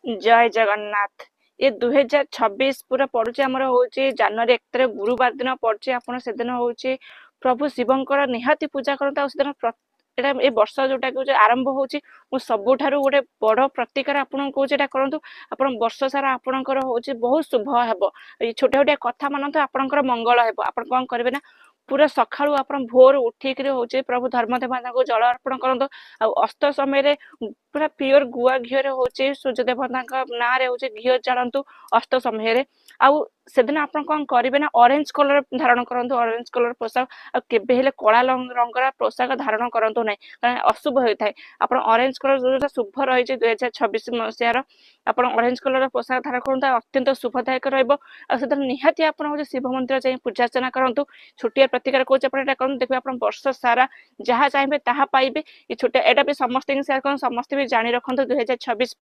जय जगन्नाथ। ये 2026 पूरा पड़ुचे आमर होचे जनवरी 1 तारिख गुरुवार दिन पड़ुचे। आपण से दिन होचे प्रभु शिवंकर निहाती पूजा करता से दिन एटा ए वर्ष जोटा कि आरंभ होची मु सबुठारु गोटे बड़ प्रतिकार आपन को जेटा करंतु आपण वर्ष सारा आपणकर होची बहुत शुभ हेबो। ए छोटे छोटे कथा मानंतु आपणकर मंगल हेबो। आपण कोन करबे ना पूरा सखाळु आपण भोर उठिकरी होचे प्रभु धर्मदेवता को जल अर्पण करंतु। आ अस्त समय रे पूरा प्योर गुआ घिओ रे होचे सूर्य देवता ना रे होचे घिओ जालंतु अस्त समय रे। आउ सेदिन आपण कोन करिवे ना ऑरेंज कलर धारण करंतु। ऑरेंज कलर पोशाक आ केबे हेले कला रंगरा पोशाक धारण करंतु नै कारण अशुभ होय थाय। आपण ऑरेंज कलर जोटा शुभ रही छै 2026 मसियार आपण ऑरेंज कलर पोशाक धारण करंतु अत्यंत शुभदायक रहइबो। आ सेदिन निहाती आपण होचे शिव मंदिर जाई पूजा अर्चना करंतु। छोटिया प्रतिकार कोच आपण एटा करंतु देखबे आपण वर्ष सारा जहा चाहेबे ताहा पाइबे। ये छोटे एटा भी समस्त शेयर करन समस्त भी जानि रखंतु 2026